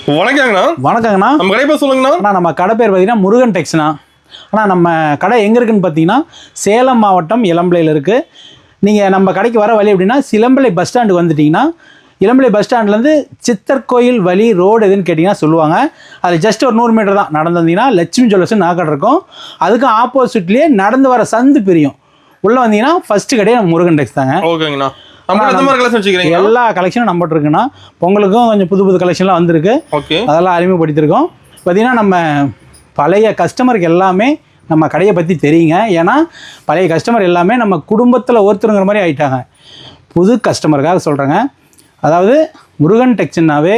வணக்கங்கண்ணா. வணக்கங்கண்ணா. நம்ம கடை பேர் சொல்லுங்கண்ணா. அண்ணா நம்ம கடை பேர் பார்த்தீங்கன்னா முருகன் டெக்ஸ்ண்ணா. ஆனால் நம்ம கடை எங்கே இருக்குதுன்னு பார்த்தீங்கன்னா சேலம் மாவட்டம் இளம்பிள்ளையில் இருக்குது. நீங்கள் நம்ம கடைக்கு வர வழி அப்படின்னா இளம்பிள்ளை பஸ் ஸ்டாண்டுக்கு வந்துட்டிங்கன்னா இளம்பிள்ளை பஸ் ஸ்டாண்ட்லேருந்து சித்தர் கோயில் வழி ரோடு எதுன்னு கேட்டிங்கன்னா சொல்லுவாங்க. அது ஜஸ்ட் ஒரு 100 மீட்டர் தான் நடந்து வந்தீங்கன்னா லட்சுமி ஜுவல்லர்ஸ் நாக்கடை இருக்கும். அதுக்கு ஆப்போசிட்லேயே நடந்து வர சந்து பிரியும். உள்ளே வந்தீங்கன்னா ஃபஸ்ட்டு கடையே நம்ம முருகன் டெக்ஸ் தாங்க. ஓகேங்கண்ணா. எல்லா கலெக்ஷனும் நம்மகிட்ட இருக்குன்னா பொங்கலுக்கும் கொஞ்சம் புது புது கலெக்ஷன்லாம் வந்திருக்கு. ஓகே, அதெல்லாம் அறிமுகப்படுத்தியிருக்கோம். பார்த்தீங்கன்னா நம்ம பழைய கஸ்டமருக்கு எல்லாமே நம்ம கடையை பற்றி தெரியுங்க. ஏன்னா பழைய கஸ்டமர் எல்லாமே நம்ம குடும்பத்தில் ஒருத்தருங்கிற மாதிரி ஆகிட்டாங்க. புது கஸ்டமருக்காக சொல்கிறேங்க. அதாவது முருகன் டெக்ஸ்னாவே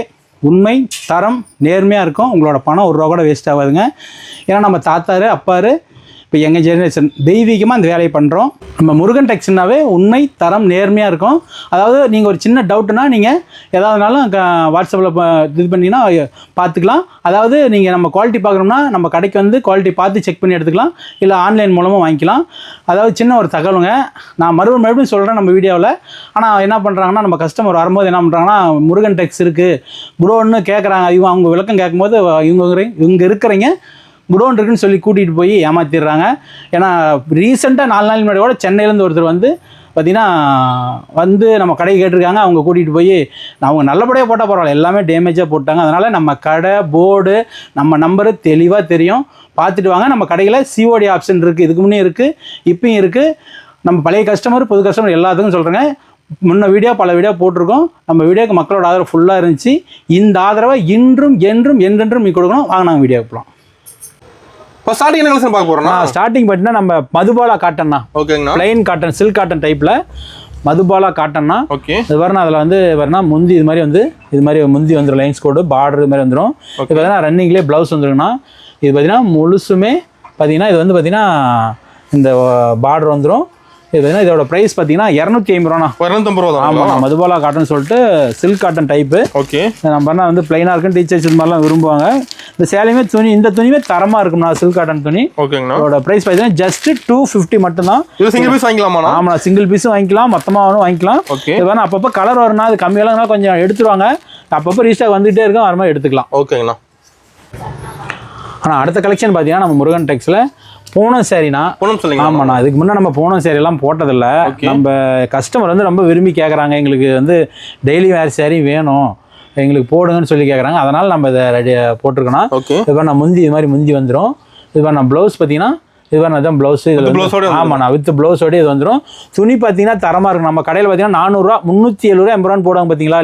உண்மை, தரம், நேர்மையாக இருக்கும். உங்களோட பணம் ₹1 கூட வேஸ்ட் ஆகாதுங்க. ஏன்னா நம்ம தாத்தாரு அப்பாரு இப்போ எங்கள் ஜெனரேஷன் தெய்வீகமாக அந்த வேலையை பண்ணுறோம். நம்ம முருகன் டெக்ஸ்னாவே உண்மை, தரம், நேர்மையாக இருக்கும். அதாவது நீங்கள் ஒரு சின்ன டவுட்டுனா நீங்கள் எதாவதுனாலும் வாட்ஸ்அப்பில் இது பண்ணிங்கன்னா பார்த்துக்கலாம். அதாவது நீங்கள் நம்ம குவாலிட்டி பார்க்குறோம்னா நம்ம கடைக்கு வந்து குவாலிட்டி பார்த்து செக் பண்ணி எடுத்துக்கலாம். இல்லை ஆன்லைன் மூலமாக வாங்கிக்கலாம். அதாவது சின்ன ஒரு தகவலுங்க, நான் மறுபடியும் சொல்கிறேன் நம்ம வீடியோவில். ஆனால் என்ன பண்ணுறாங்கன்னா நம்ம கஸ்டமர் வரும்போது என்ன பண்ணுறாங்கன்னா முருகன் டெக்ஸ் இருக்குது குடோன்னு கேட்குறாங்க. அவங்க விளக்கம் கேட்கும்போது இவங்க இருக்கிறீங்க குடோன் இருக்குன்னு சொல்லி கூட்டிகிட்டு போய் ஏமாற்றிடுறாங்க. ஏன்னா ரீசெண்டாக 4 நாள் முன்னாடி கூட சென்னையிலேருந்து ஒருத்தர் வந்து பார்த்திங்கன்னா வந்து நம்ம கடைக்கு கேட்டிருக்காங்க. அவங்க கூட்டிகிட்டு போய் அவங்க நல்லபடியாக போட்டால் பரவாயில்ல, எல்லாமே டேமேஜாக போட்டாங்க. அதனால் நம்ம கடை போர்டு நம்ம நம்பரு தெளிவாக தெரியும், பார்த்துட்டு வாங்க. நம்ம கடையில் COD ஆப்ஷன் இருக்குது, இதுக்கு முன்னே இருக்குது, இப்பயும் இருக்குது. நம்ம பழைய கஸ்டமர் புது கஸ்டமர் எல்லாத்துக்கும் சொல்கிறேங்க. முன்ன பல வீடியோ போட்டிருக்கோம். நம்ம வீடியோக்கு மக்களோட ஆதரவு ஃபுல்லாக இருந்துச்சு. இந்த ஆதரவை இன்றும் என்றும் என்றென்றும் நீ கொடுக்கணும். வாங்க நாங்கள் வீடியோ போகலாம். இப்போ ஸ்டார்டிங் என்ன கலெக்ஷன் பார்க்க போறோம்னா ஸ்டார்டிங் பார்த்தீங்கன்னா நம்ம மதுபாலா காட்டன்னா. ஓகேங்கண்ணா. பிளைன் காட்டன், சில்க் காட்டன் டைப்பில் மதுபாலா காட்டன்னா. ஓகே, இது வரணும். அதில் வந்து வரனா முந்தி இது மாதிரி முந்தி வந்துடும். லைன்ஸ் கோடு பார்டர் இது மாதிரி வந்துடும். இது பார்த்தீங்கன்னா ரன்னிங்லேயே ப்ளவுஸ் வந்துருக்குண்ணா. இது பார்த்தீங்கன்னா முழுசுமே பார்த்தீங்கன்னா இது வந்து பார்த்தீங்கன்னா இந்த பார்டர் வந்துடும். இது பார்த்தீங்கன்னா இதோட ப்ரைஸ் பார்த்தீங்கன்னா ₹250. ₹250. ஆமாம், மதுபாலா காட்டன் சொல்லிட்டு சில்க் காட்டன் டைப்பு. ஓகே, நம்ம பண்ணால் வந்து பிளைனாக இருக்கும், டீச்சர்ஸ் இது மாதிரிலாம் விரும்புவாங்க. இந்த சேலையுமே இந்த துணியுமே தரமாக இருக்கும்ண்ணா, சில்க் காட்டன் துணி. ஓகேங்கண்ணா. இதோட ப்ரைஸ் பார்த்தீங்கன்னா ஜஸ்ட் $250 மட்டும்தான். இது சிங்கிள் பீஸ் வாங்கிக்கலாமா? ஆமாம், சிங்கிள் பீஸும் வாங்கிக்கலாம், மொத்தமாக வாங்கிக்கலாம். ஓகே, இது வேணா அப்பப்போ கலர் வரும்னா அது கம்மியெல்லாம் கொஞ்சம் எடுத்துருவாங்க. அப்பப்போ ரீஸ்டாக் வந்துகிட்டே இருக்கும், வர மாதிரி எடுத்துக்கலாம். ஓகேங்கண்ணா. ஆனால் அடுத்த கலெக்ஷன் பார்த்தீங்கன்னா நம்ம முருகன் டெக்ஸில் பூனம் சாரினா. பூனம் சொல்லுங்க. ஆமாண்ணா, இதுக்கு முன்னே நம்ம பூனம் சாரியெல்லாம் போட்டதில்லை. நம்ம கஸ்டமர் வந்து ரொம்ப விரும்பி கேட்குறாங்க, எங்களுக்கு வந்து டெய்லி வேர் சாரி வேணும், எங்களுக்கு போடுங்கன்னு சொல்லி கேட்குறாங்க. அதனால் நம்ம இதை ரெடி போட்டிருக்கோன்னா. ஓகே, இப்போ நான் இது மாதிரி முந்தி வந்துடும். இது நான் ப்ளவுஸ் பார்த்தீங்கன்னா இது தான் ப்ளவுஸு. இது ஆமாண்ணா, வித் ப்ளவுஸோடு இது வந்துடும். துணி பார்த்தீங்கன்னா தரமாக இருக்கும். நம்ம கடையில் பார்த்தீங்கன்னா $400, $370, $80 போடுவாங்க பார்த்தீங்களா,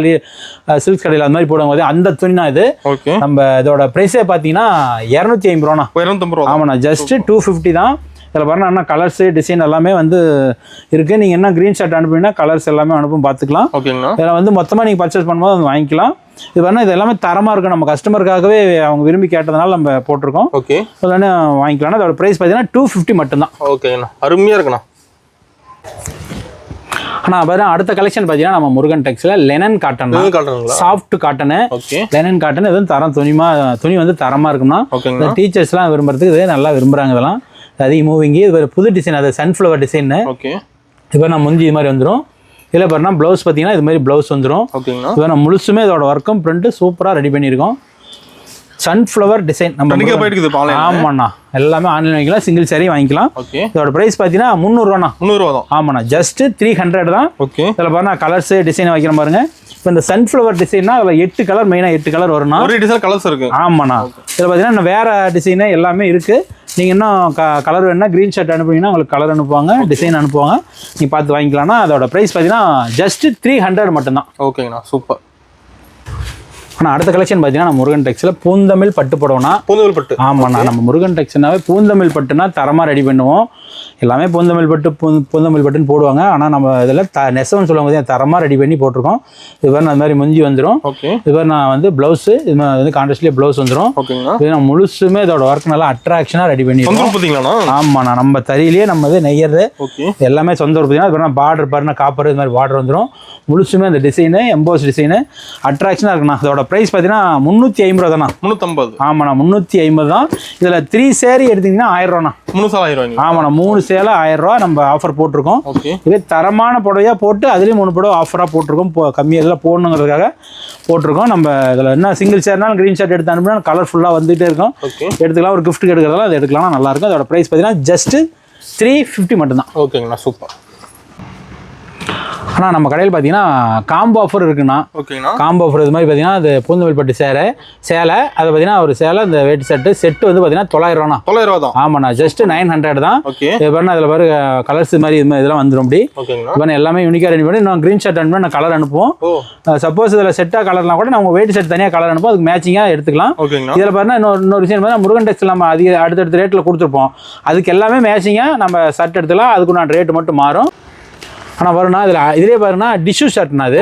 சில்க் கடையில் அது மாதிரி போடுவாங்க. அந்த துணினா இது. ஓகே, நம்ம இதோட ப்ரைஸே பார்த்தீங்கன்னா $250. ஆமாண்ணா, ஜஸ்ட் $250 தான். இதில் பாருங்கள் என்ன கலர்ஸு டிசைன் எல்லாமே வந்து இருக்குது. நீங்கள் என்ன க்ரீன் ஷர்ட் அனுப்புனீங்கன்னா கலர்ஸ் எல்லாமே அனுப்பும், பார்த்துக்கலாம். ஓகேங்கண்ணா. இதில் வந்து மொத்தமாக நீங்கள் பர்ச்சேஸ் பண்ணும்போது வந்து வாங்கிக்கலாம். இது வேணால் இது எல்லாமே தரமாக இருக்கும். நம்ம கஸ்டமருக்காகவே அவங்க விரும்பி கேட்டதுனால நம்ம போட்டிருக்கோம். ஓகே, அதனால வாங்கிக்கலாம். அதோட ப்ரைஸ் பார்த்தீங்கன்னா $250 மட்டும்தான். ஓகேங்கண்ணா, அருமையாக இருக்குண்ணா. ஆனால் பாருங்க அடுத்த கலெக்ஷன் பார்த்தீங்கன்னா நம்ம முருகன் டெக்ஸில் linen cotton, soft cotton. Linen cotton எதுவும் தரம் துணி வந்து தரமாக இருக்கும்னா டீச்சர்ஸ்லாம் விரும்புறதுக்கு இது நல்லா விரும்புகிறாங்க. இதெல்லாம் அதிக மூவிங்கு. இது புது டிசைன், அது சன்ஃப்ளவர் டிசைன்னு. ஓகே, இப்போ நான் முந்தி இது மாதிரி வந்துடும். இதில் பாருன்னா ப்ளவுஸ் பார்த்தீங்கன்னா இது மாதிரி ப்ளவுஸ் வந்துடும். ஓகேங்களா. இப்போ நான் முழுசுமே இதோட ஒர்க்கும் பிரிண்ட்டு சூப்பராக ரெடி பண்ணியிருக்கோம். சன்ஃப்ளவர் டிசைன் நம்ம ஆமாண்ணா, எல்லாமே ஆன்லைன் வாங்கிக்கலாம், சிங்கிள் சாரி வாங்கிக்கலாம். ஓகே, இதோட ப்ரைஸ் பார்த்தீங்கன்னா $300 தான். ஆமாண்ணா, ஜஸ்ட் $300 தான். ஓகே, இதில் பாருங்க கலர்ஸு டிசைன் வைக்கிற பாருங்க. இப்போ இந்த சன்ஃப்ளவர் டிசைன்னா அதில் 8 கலர், மெயினாக 8 கலர் வரும்னா. ஒரு டிசைன் கலர்ஸ் இருக்குது. ஆமாண்ணா, இதில் பார்த்தீங்கன்னா இன்னும் வேறு டிசைனு எல்லாமே இருக்குது. நீங்கள் இன்னும் கலர் வேணுன்னா க்ரீன் ஷர்ட் அனுப்புனீங்கன்னா உங்களுக்கு கலர் அனுப்புவாங்க, டிசைன் அனுப்புவாங்க, நீங்கள் பார்த்து வாங்கிக்கலாம்னா. அதோட ப்ரைஸ் பார்த்தீங்கன்னா ஜஸ்ட் $300 மட்டும்தான். ஓகேங்கண்ணா, சூப்பர். ஆனால் அடுத்த கலெக்ஷன் பார்த்தீங்கன்னா நம்ம முருகன் டெக்ஸில் பூந்தமிழ் பட்டு போடுவோம்னா. பூந்தமிழ் பட்டு. ஆமாண்ணா, நம்ம முருகன் டெக்ஸ்னாவே பூந்தமிழ் பட்டுனா தரமாக ரெடி பண்ணுவோம். எல்லாமே பூந்தமிழ் பட்டுன்னு போடுவாங்க. ஆனால் நம்ம இதில் நெசவுன்னு சொல்லுவாங்க, தரமாக ரெடி பண்ணி போட்டிருக்கோம். இது மாதிரி அது மாதிரி முஞ்சி வந்துடும். ஓகே, இது மாதிரி நான் வந்து ப்ளவுஸு இது வந்து கான்ட்ராஸ்ட்லேயே ப்ளவுஸ் வந்துடும். ஓகேங்களா. இது நான் முழுசுமே இதோட ஒர்க் நல்லா அட்ராக்ஷனாக ரெடி பண்ணிடுவோம். ஆமாண்ணா, நம்ம தறியிலேயே நம்ம இது நெய்யறது எல்லாமே சொந்த ஊர். பார்த்தீங்கன்னா பார்டர் பாருங்க, காப்பர் இது மாதிரி பார்டர் வந்துடும். முழுசுமே அந்த டிசைனு எம்போஸ் டிசைனு அட்ராக்ஷனாக இருக்குண்ணா. இதோட ப்ரைஸ் பார்த்தீங்கன்னா $350 தானா. 350. ஆமாண்ணா, 350 தான். இதில் 3 சேரீ எடுத்தீங்கன்னா $1000. 3 சேலை 1000 ரூபாய். ஆமாண்ணா 3 சேலை 1000 ரூபா நம்ம ஆஃபர் போட்டிருக்கோம். ஓகே. இதே தரமான புடவையா போட்டு அதுலேயும் 3 புடவை ஆஃபராக போட்டிருக்கோம். கம்மியாக இதில் போடணுங்கிறதுக்காக போட்டிருக்கோம். நம்ம இதில் என்ன சிங்கிள் ஷேர்னாலும் க்ரீன் ஷர்ட் எடுத்து அனுப்பினா கலர்ஃபுல்லாக வந்துகிட்டே இருக்கும். ஓகே. எடுத்துக்கலாம். ஒரு கிஃப்ட் எடுக்கிறதால அது எடுக்கலாம், நல்லாயிருக்கும். அதோட ப்ரைஸ் பார்த்தீங்கன்னா ஜஸ்ட் 350 மட்டும்தான். ஓகேங்கண்ணா, சூப்பர். ஆனால் நம்ம கடையில் பார்த்தீங்கன்னா காம்போ ஆஃபர் இருக்குண்ணா. ஓகேங்கண்ணா. காம்போ ஆஃபர் இது மாதிரி பார்த்தீங்கன்னா அது பூந்தமல்லி பட்டு சேலை அதை பார்த்தீங்கன்னா ஒரு சேலை இந்த வேட்டி செட்டு வந்து பார்த்தீங்கன்னா 900 ரூபாண்ணா. 900 ரூபா தான். ஆமாண்ணா, ஜஸ்ட் 900 தான். ஓகே. இது பாருங்க, அதில் பாரு கலர்ஸ் மாதிரி இதெல்லாம் வந்துடும். அப்படி ஓகேங்கண்ணா. இப்போ எல்லாமே யூனிக்காக ரெடி பண்ணி நான் க்ரீன் ஷர்ட் அனுப்பி நான் கலர் அனுப்புவோம். சப்போஸ் இதில் செட்டாக கலர்லாம் கூட நம்ம வேட்டி செட் தனியாக கலர் அனுப்போம், அதுக்கு மேட்சிங்காக எடுத்துக்கலாம். ஓகேங்கண்ணா. இதில் பாருங்க இன்னொரு விஷயம் பார்த்தா முருகன் டெக்ஸ்டைல் நம்ம அதிக அடுத்தடுத்த ரேட்டில் கொடுத்துருப்போம். அதுக்கு எல்லாமே மேட்சிங்காக நம்ம ஷர்ட் எடுத்துக்கலாம். அதுக்கு நான் ரேட்டு மட்டும் மாறும். ஆனால் வரும்னா இதிலே பாருங்கன்னா டிஷ்யூ ஷர்ட்னா, அது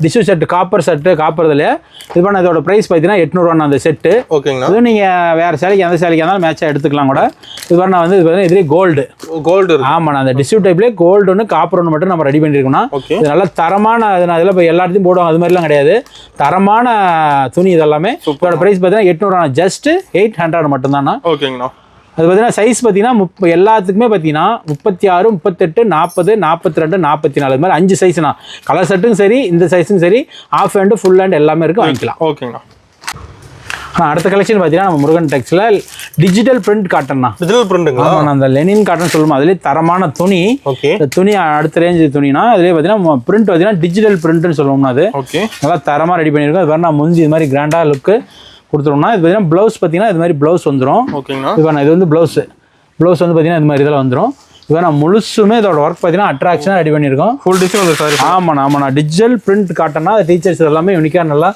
டிஷ்யூ ஷர்ட் காப்பர் ஷர்ட்டு காப்பர்துல இது பண்ண இதோட ப்ரைஸ் பார்த்தீங்கன்னா 800 ரூபா அந்த செட்டு. ஓகேங்கண்ணா. இது நீங்கள் வேறு சேலைக்கு எந்த சேலைக்கு இருந்தாலும் மேட்சாக எடுத்துக்கலாம் கூட. இது பண்ண வந்து இது பார்த்தீங்கன்னா இதுலேயே கோல்டு. ஆமாண்ணா, அந்த டிஷ்யூ டைப்லேயே கோல்டு ஒன்று காப்பர் ஒன்று மட்டும் நம்ம ரெடி பண்ணியிருக்கோம்னா இது நல்லா தரமான அதில் இப்போ எல்லா இடத்தையும் போடுவாங்க, அது மாதிரிலாம் கிடையாது. தரமான துணி இதெல்லாமே. இதோட ப்ரைஸ் பார்த்தீங்கன்னா 800 ரூபா, ஜஸ்ட் 800 மட்டும்தாண்ணா. ஓகேங்கண்ணா. அது பார்த்தீங்கன்னா சைஸ் பார்த்தீங்கன்னா எல்லாத்துக்குமே பார்த்தீங்கன்னா 36, 38, 40, 42, 44 இது மாதிரி 5 சைஸ்ண்ணா. கலர் ஷர்ட்டும் சரி, இந்த சைஸும் சரி, ஆஃப் ஹேண்டு ஃபுல் ஹேண்ட் எல்லாமே இருக்குது, வாங்கிக்கலாம். ஓகேங்கண்ணா. அடுத்த கலெக்ஷன் பார்த்தீங்கன்னா நம்ம முருகன் டெக்ஸ்டைல் டிஜிட்டல் பிரிண்ட் காட்டன்ண்ணா. டிஜிட்டல் பிரிண்ட்டுங்களா? ஆமாம், அந்த லெனின் காட்டன் சொல்லுவோம். அதுலேயே தரமான துணி. ஓகே. இந்த துணி அடுத்த ரேஞ்சு துணினா அதுலேயே பார்த்தீங்கன்னா பிரிண்ட் பார்த்தீங்கன்னா டிஜிட்டல் பிரிண்ட்னு சொல்லுவோம்னா அது. ஓகே. நல்லா தரமாக ரெடி பண்ணியிருக்கோம். அது வேறு நான் முந்தி இது மாதிரி கிராண்டாக லுக்கு கொடுத்துருவோம்னா இது பார்த்தீங்கன்னா ப்ளவுஸ் பார்த்தீங்கன்னா இது மாதிரி ப்ளவுஸ் வந்துடும். ஓகேங்கண்ணா. இது வந்து ப்ளவுஸ் வந்து பார்த்தீங்கன்னா இது மாதிரி இதெல்லாம் வந்துடும். இப்போ நான் முழுசுமே இதோட ஒர்க் பார்த்தீங்கன்னா அட்ராக்ஷனாக ரெடி பண்ணியிருக்கோம். ஃபுல் டிசைன் வந்து சார். ஆமாண்ணா டிஜிட்டல் பிரிண்ட் காட்டனா டீச்சர்ஸ் எல்லாமே யூனிக்காக நல்லா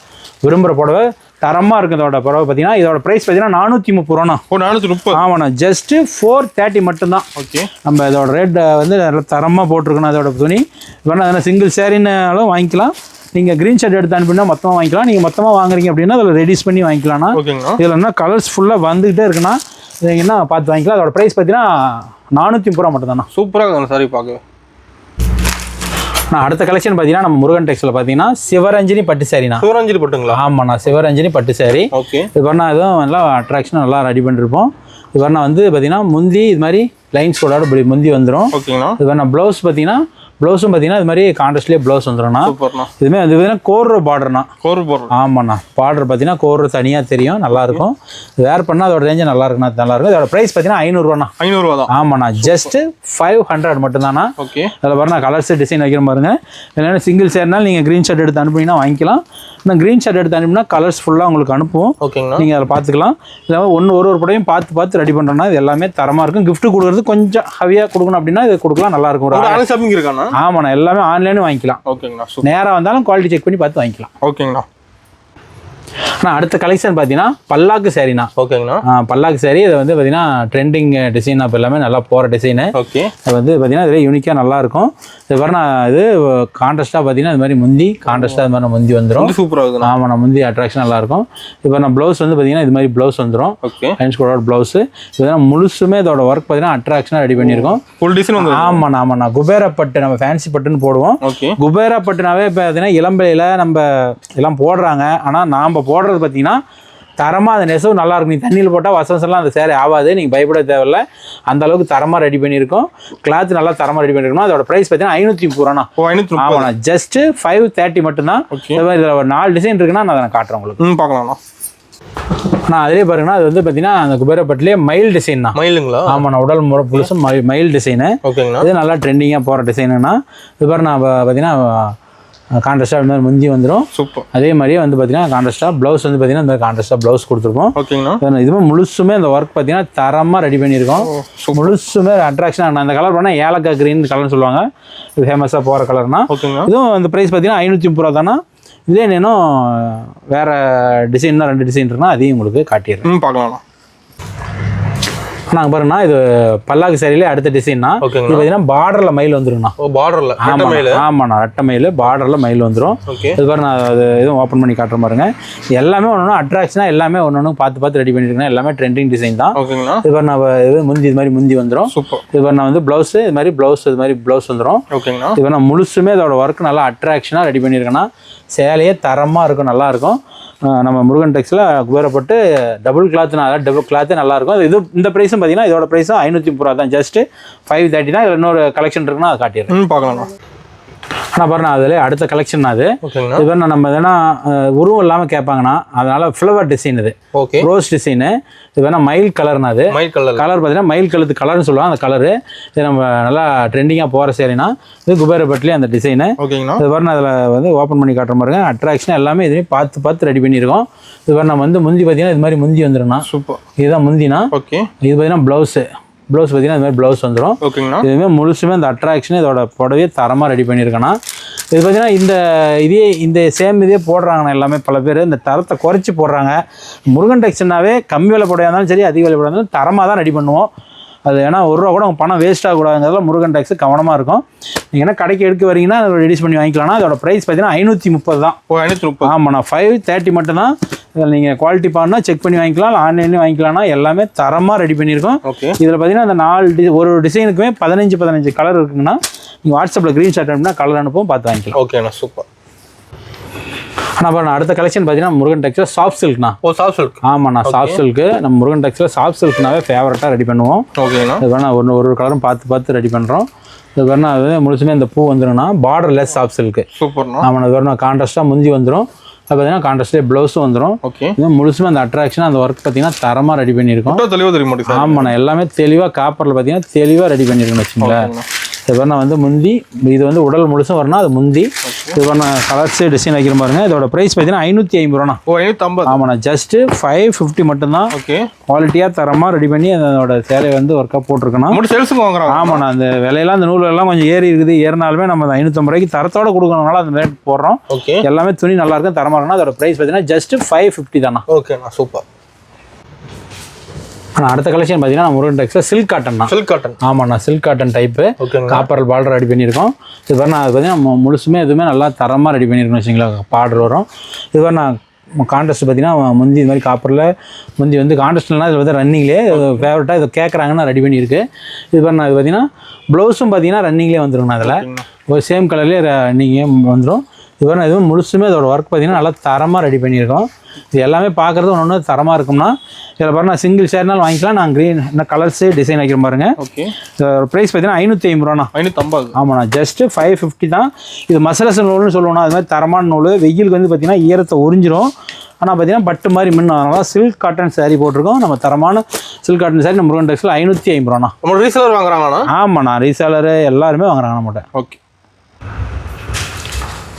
விரும்புகிற புடவை, தரமாக இருக்குது. இதோட புடவை பார்த்தீங்கன்னா இதோட ப்ரைஸ் பார்த்தீங்கன்னா 430 ரூபாண்ணா. 430. ஆமாண்ணா, ஜஸ்ட்டு 430 மட்டும்தான். ஓகே. நம்ம இதோட ரேட் வந்து நல்லா தரமாக போட்டிருக்கணும். அதோட துணி வேணா அதனால் சிங்கிள் சேரீனாலும் வாங்கிக்கலாம். நீங்கள் க்ரீன் ஷர்ட் எடுத்து அனுப்பினா மொத்தமாக வாங்கிக்கலாம். நீங்கள் மொத்தமாக வாங்குறீங்க அப்படின்னா அதில் ரெடியூஸ் பண்ணி வாங்கிக்கலாம்ண்ணா. இதில் என்ன கலர்ஸ் ஃபுல்லாக வந்துகிட்டே இருக்குன்னா நீங்கள் என்ன பார்த்து வாங்கிக்கலாம். அதோட ப்ரைஸ் பார்த்தீங்கன்னா 430 ரூபா மட்டும் தானே. சூப்பராக இருக்கும் சாரி பார்க்க. அடுத்த கலெக்ஷன் பார்த்தீங்கன்னா நம்ம முருகன் டெக்ஸ்டைல் பார்த்தீங்கன்னா சிவரஞ்சனி பட்டு சாரிண்ணா. சிவரஞ்சனி பட்டுங்களா? ஆமாண்ணா, சிவரஞ்சனி பட்டு சாரி. ஓகே. இது பண்ணால் அதுவும் நல்லா அட்ராக்ஷன் நல்லா ரெடி பண்ணிருப்போம். இது பண்ணால் வந்து பார்த்தீங்கன்னா முந்தி இது மாதிரி லைன்ஸ் கோடோட முந்தி வந்துடும். ஓகேங்களா. இது பண்ணால் ப்ளவுஸ் பார்த்தீங்கன்னா ப்ளவுஸும் பார்த்தீங்கன்னா இது மாதிரி கான்ட்ராஸ்ட்லேயே ப்ளவுஸ் வந்துடும்ண்ணா. இதுவுமே வந்து பார்த்தீங்கன்னா கோர்ற பார்டர்ண்ணா. ஆமாண்ணா, பார்டர் பார்த்தீங்கன்னா கோர்ற தனியாக தெரியும், நல்லாயிருக்கும். வேர் பண்ணால் அதோட ரேஞ்சு நல்லாயிருக்கும். இதோட ப்ரைஸ் பார்த்தீங்கன்னா 500 ரூபாண்ணா. 500 ரூபா தான். ஆமாண்ணா, ஜஸ்ட் 500 மட்டும்தாண்ணா. ஓகே. அதில் பாருங்க கலர்ஸ் டிசைன் வைக்கிற பாருங்க. இல்லைன்னா சிங்கிள் சேர்னாலும் நீங்கள் க்ரீன் ஷர்ட் எடுத்து அனுப்புனீங்கன்னா வாங்கிக்கலாம். இன்னும் க்ரீன் ஷர்ட் எடுத்து அனுப்பினா கலர்ஸ் ஃபுல்லாக உங்களுக்கு அனுப்புவோம். ஓகேங்களா. நீங்கள் அதில் பார்த்துக்கலாம். இதில் ஒரு படையும் பார்த்து ரெடி பண்ணுறோன்னா இது எல்லாமே தரமாக இருக்கும். கிஃப்ட் கொடுக்குறது கொஞ்சம் ஹெவியாக கொடுக்கணும் அப்படின்னா இது கொடுக்கலாம், நல்லாயிருக்கும். ஆமாண்ணா, எல்லாமே ஆன்லைனும் வாங்கிக்கலாம். ஓகேங்களா. நேராக வந்தாலும் குவாலிட்டி செக் பண்ணி பார்த்து வாங்கிக்கலாம். ஓகேங்களா. ஆனால் அடுத்த கலெக்ஷன் பார்த்தீங்கன்னா பல்லாக்கு சாரிண்ணா. ஓகேங்கண்ணா. பல்லாக்கு சாரி இது வந்து பார்த்தீங்கன்னா ட்ரெண்டிங் டிசைன். அப்போ எல்லாமே நல்லா போகிற டிசைனு. ஓகே. அது வந்து பார்த்தீங்கன்னா இதில் யூனிக்காக நல்லாயிருக்கும். இது பாருண்ணா, இது கான்ட்ராஸ்ட்டாக பார்த்தீங்கன்னா இது மாதிரி முந்தி கான்ட்ராஸ்ட்டாக இது மாதிரி முந்தி வந்துடும். சூப்பராக இருக்கும். ஆமாண்ணா, முந்தி அட்ராக்ஷன் நல்லாயிருக்கும். இப்போ நான் ப்ளவுஸ் வந்து பார்த்தீங்கன்னா இது மாதிரி ப்ளவுஸ் வந்துடும். ஓகே. லைன்ஸ் கோடோட ப்ளவுஸு. இதெல்லாம் முழுசுமே இதோட ஒர்க் பார்த்தீங்கன்னா அட்ராக்ஷனாக ரெடி பண்ணியிருக்கோம். ஃபுல் டிசைன் வந்து. ஆமாண்ணா, குபேரா பட்டு நம்ம ஃபேன்சி பட்டுன்னு போடுவோம். ஓகே. குபேரா பட்டுனாவே இப்போ பார்த்தீங்கன்னா இளம்பிலையில் நம்ம எல்லாம் போடுறாங்க. ஆனால் நாம் போடுறது பார்த்தீங்கன்னா தரமாக அந்த நெசவு நல்லா இருக்கும். நீ தண்ணியில் போட்டால் வசவசம்லாம் அந்த சேரீ ஆகாது, நீங்கள் பயப்பட தேவையில்லை. அந்த அளவுக்கு தரமாக ரெடி பண்ணியிருக்கோம். கிளாத் நல்லா தரமாக ரெடி பண்ணியிருக்கோம். அதோட ப்ரைஸ் பார்த்தீங்கன்னா 530 ரூபாண்ணா. ஆமாண்ணா, ஜஸ்ட் 530 மட்டும்தான். இதில் ஒரு 4 டிசைன் இருக்குன்னா நான் அதை காட்டுறேன் உங்களுக்கு. பார்க்கலாம்ண்ணா. அதிலே பாருங்கன்னா அது வந்து பார்த்தீங்கன்னா அந்த குபேரப்பட்டிலே மயில் டிசைன் தான். மயிலுங்களா? ஆமாண்ணா, உடல் முறை புதுசு மயில் டிசைனு. ஓகேங்களா. இது நல்லா ட்ரெண்டிங்காக போகிற டிசைனுன்னா இது பாரு நான் பார்த்தீங்கன்னா கான்ட்ராஸ்டாக இந்த மாதிரி முந்தி வந்துடும். சூப்பர். அதே மாதிரியே வந்து பார்த்தீங்கன்னா கான்ட்ராஸ்டாக ப்ளவுஸ் வந்து பார்த்தீங்கன்னா இந்த மாதிரி கான்ட்ராஸ்டாக ப்ளவுஸ் கொடுத்துருப்போம். ஓகேங்களா. இதுவுமே முழுசுமே அந்த ஒர்க் பார்த்தீங்கன்னா தரமாக ரெடி பண்ணியிருக்கோம். முழுசுமே அட்ராக்ஷன். அந்த கலர் பண்ணால் ஏலக்காய் கிரீன் கலர்னு சொல்லுவாங்க. இது ஃபேமஸாக போகிற கலர்னா. ஓகேங்களா. இதுவும் அந்த ப்ரைஸ் பார்த்தீங்கன்னா 530 ரூபா தானே. இதே இன்னும் வேறு டிசைன்னா 2 டிசைன் இருக்குன்னா அதையும் உங்களுக்கு காட்டிடுறேன். பார்க்கலாம். நாங்கள் பாருங்கண்ணா, இது பல்லாக்கு சாரியிலே அடுத்த டிசைன்னா இது பார்த்தீங்கன்னா பார்டரில் மயில் வந்துருங்கண்ணா. பார்டரில்? ஆமாண்ணா, ரெட்டை மயில் பார்டரில் மயில் வந்துடும். இது பாருங்க, அது எதுவும் ஓப்பன் பண்ணி காட்டுற பாருங்க. எல்லாமே ஒன்று அட்ராக்ஷனாக எல்லாமே ஒன்று பார்த்து ரெடி பண்ணியிருக்கேன். எல்லாமே ட்ரெண்டிங் டிசைன் தான். இது பாருங்க, இது முந்தி இது மாதிரி முந்தி வந்துடும். இது பாருங்க வந்து ப்ளவுஸு இது மாதிரி ப்ளவுஸ் வந்துடும். இது பாருங்க முழுசுமே அதோட ஒர்க் நல்லா அட்ராக்ஷனாக ரெடி பண்ணியிருக்கேன்னா சேலையே தரமாக இருக்கும், நல்லாயிருக்கும். நம்ம முருகன் டெக்ஸில் குபேரப்பட்டு டபுள் கிளாத்னா, அதாவது டபுள் கிளாத்தே நல்லாயிருக்கும். இது இந்த ப்ரைஸும் பார்த்தீங்கன்னா இதோட ப்ரைஸும் 530 ரூபா தான். ஜஸ்ட்டு 530 தான். இதில் இன்னொரு கலெக்ஷன் இருக்குன்னா அதை காட்டிடுறேன். பார்க்கலாம். ஆனால் பாருண்ணா அதில் அடுத்த கலெக்ஷன் அது. ஓகேங்கண்ணா. இது பாருண்ணா நம்ம எதனா உருவம் இல்லாமல் கேட்பாங்கண்ணா, அதனால் ஃப்ளவர் டிசைன் இது. ஓகே. Rose design. இது வேணா மயில் கலர்னா, அது மயில் கலர். கலர் பார்த்தீங்கன்னா மயில் கழுத்து கலர்னு சொல்லுவாங்க அந்த கலரு. இது நம்ம நல்லா ட்ரெண்டிங்காக போகிற சேரீனா இது குபேரப்பட்டிலே அந்த டிசைனு. ஓகேங்கண்ணா. இது பாருண்ணா அதில் வந்து ஓப்பன் பண்ணி காட்டுற மாதிரிங்க, அட்ராக்ஷன் எல்லாமே இதுலேயும் பார்த்து ரெடி பண்ணியிருக்கோம். இது பாரு நம்ம வந்து முந்தி பார்த்தீங்கன்னா இது மாதிரி முந்தி வந்துடும்ண்ணா. சூப்பர். இதுதான் முந்தினா. ஓகே. இது பார்த்தீங்கன்னா ப்ளவுஸு பார்த்தீங்கன்னா இது மாதிரி ப்ளவுஸ் வந்துடும். ஓகேங்கண்ணா. இதுவுமே முழுசுமே இந்த அட்ராக்ஷன் இதோட புடவையே தரமாக ரெடி பண்ணியிருக்கேண்ணா. இது பார்த்தீங்கன்னா இந்த சேம் இதே போடுறாங்கண்ணா எல்லாமே. பல பேர் இந்த தரத்தை குறைச்சி போடுறாங்க. முருகன் டெக்ஸ்னாவே கம்மி விலை புடவையாக இருந்தாலும் சரி, அதிக விலை புடவையாக இருந்தாலும் தரமாக தான் ரெடி பண்ணுவோம். அது ஏன்னா ஒரு ரூபா கூட உங்கள் பணம் வேஸ்ட் ஆகக்கூடாதுங்கிறதுல முருகன் டெக்ஸ் கவனமாக இருக்கும். நீங்கள் என்ன கடைக்கு எடுக்க வரீங்கன்னா அதை ரெடியூஸ் பண்ணி வாங்கிக்கலாம்னா அதோட ப்ரைஸ் பார்த்தீங்கன்னா 530 தான். 530. ஆமாண்ணா. 530 மட்டும்தான். இதில் நீங்கள் குவாலிட்டி பண்ணால் செக் பண்ணி வாங்கிக்கலாம், ஆன்லைன்லேயும் வாங்கிக்கலாம்னா எல்லாமே தரமாக ரெடி பண்ணியிருக்கோம். ஓகே. இதில் பார்த்தீங்கன்னா அந்த ஒரு டிசைனுக்குமே 15 கலர் இருக்குங்கன்னா நீங்கள் வாட்ஸ்அப்பில் ஸ்க்ரீன்ஷாட் அனுப்பினா கலர் அனுப்பும், பார்த்து வாங்கிக்கலாம். ஓகேண்ணா. சூப்பர். ஆனால் பாருண்ணா அடுத்த கலெக்ஷன் பார்த்தீங்கன்னா முருகன் டெக்ஸில் சாஃப்ட் சில்க்ண்ணா. Soft silk. ஆமாண்ணா. சாஃப்ட் சில்க்கு நம்ம முருகன் டெக்ஸில் சாஃப்ட் சில்க்னாவே ஃபேவரட்டாக ரெடி பண்ணுவோம். ஓகேண்ணா. இது வேணா ஒரு கலரும் பார்த்து ரெடி பண்ணுறோம். இது வேணா அது முழுசுமே இந்த பூ வந்துடும்னா பார்டர்லெஸ் சாஃப்ட் சில்க்கு. சூப்பர்ண்ணா. ஆமாண்ணா. இது வேணா கான்ட்ராஸ்ட்டாக முந்தி வந்துடும். அது பார்த்தீங்கன்னா கான்ட்ராஸ்ட்லேயே ப்ளவுஸும் வந்துடும். ஓகே. இது முழுசுமே அந்த அட்ராக்ஷன் அந்த ஒர்க் பார்த்தீங்கன்னா தரமாக ரெடி பண்ணியிருக்கோம். தெளிவாக தெரியும். ஆமாண்ணா. எல்லாமே தெளிவாக காப்பரில் பார்த்தீங்கன்னா தெளிவாக ரெடி பண்ணியிருக்கோன்னு வச்சுங்களேன். இது வேணா வந்து முந்தி, இது வந்து உடல் முழுசும் வரணும், அது முந்தி. இது வேணா கலர்ஸு டிசைன் வைக்கிற பாருங்க. இதோட ப்ரைஸ் பார்த்தீங்கன்னா 550 ரூபாண்ணா. 550. ஆமாண்ணா. ஜஸ்ட்டு 550 மட்டும்தான். ஓகே. குவாலிட்டியாக தரமாக ரெடி பண்ணி அதோட சேலையை வந்து ஒர்க்காக போட்டிருக்கணும். சேல்ஸுக்கு வாங்குறாங்க. ஆமாண்ணா. அந்த விலையெல்லாம் அந்த நூலெல்லாம் கொஞ்சம் ஏறி இருக்குது. ஏறினாலுமே நம்ம 550 ரூபாய்க்கு தரத்தோட கொடுக்கறதுனால அந்த ரேட் போடுறோம். ஓகே. எல்லாமே துணி நல்லா இருக்கும், தரமாக இருக்குன்னா அதோட ப்ரைஸ் பார்த்தீங்கன்னா ஜஸ்ட் 550 தானா. ஓகேண்ணா. சூப்பர். ஆனால் அடுத்த கலெக்ஷன் பார்த்தீங்கன்னா முருகன் டெக்ஸில் சில்க் காட்டன்ண்ணா. Silk cotton. ஆமாண்ணா. Silk cotton type. Copper border ready பண்ணியிருக்கோம். இது பாருண்ணா. அது பார்த்தீங்கன்னா முழுசுமே எதுவுமே நல்லா தரமாக ரெடி பண்ணியிருக்கோம் வச்சுங்களேன். பார்டர் வரும். இது பாருண்ணா கான்ட்ராஸ்ட் பார்த்தீங்கன்னா முந்தி இது மாதிரி காப்பரில் முந்தி வந்து கான்ட்ராஸ்ட்லாம் இதில் வந்து ரன்னிங்லேயே ஃபேவரட்டாக இதை கேட்குறாங்கன்னா ரெடி பண்ணியிருக்கு. இது பாருண்ணா. இது பார்த்தீங்கன்னா ப்ளவுஸும் பார்த்தீங்கன்னா ரன்னிங்லேயே வந்துருங்கண்ணா. அதில் ஒரு சேம் கலர்லேயே ரன்னிங்கே வந்துடும். இது பாருண்ணா. இதுவும் முழுசுமே இதோட ஒர்க் பார்த்தீங்கன்னா நல்லா தரமாக ரெடி பண்ணியிருக்கோம். இது எல்லாமே பார்க்குறது ஒன்று தரமாக இருக்கும்னா இதில் பாருங்கள் சிங்கிள் ஷேர்னாலும் வாங்கிக்கலாம். நான் க்ரீன் என்ன கலர்ஸு டிசைன் வைக்கிற பாருங்க. ஓகே. ப்ரைஸ் பார்த்தீங்கன்னா 550 ரூபாண்ணா. 550. ஆமாண்ணா. ஜஸ்ட்டு 550 தான். இது மசலஸ் நூல்னு சொல்லுவோம்னா அது மாதிரி தரமான நூல். வெயிலுக்கு வந்து பார்த்தீங்கன்னா ஈரத்தை உறிஞ்சிரும். ஆனால் பார்த்தீங்கன்னா பட்டு மாதிரி மின்னும். அதனால சில்க் காட்டன் சாரீ போட்டிருக்கோம். நம்ம தரமான சில்க் காட்டன் சாரீ நம்ம முருகன் டெக்ஸில் 550 ரூபாண்ணா. நம்ம ரீசேலர் வாங்குறாங்கண்ணா. ஆமாண்ணா. ரீசேலரு எல்லாருமே வாங்குறாங்க நம்மகிட்ட. ஓகே.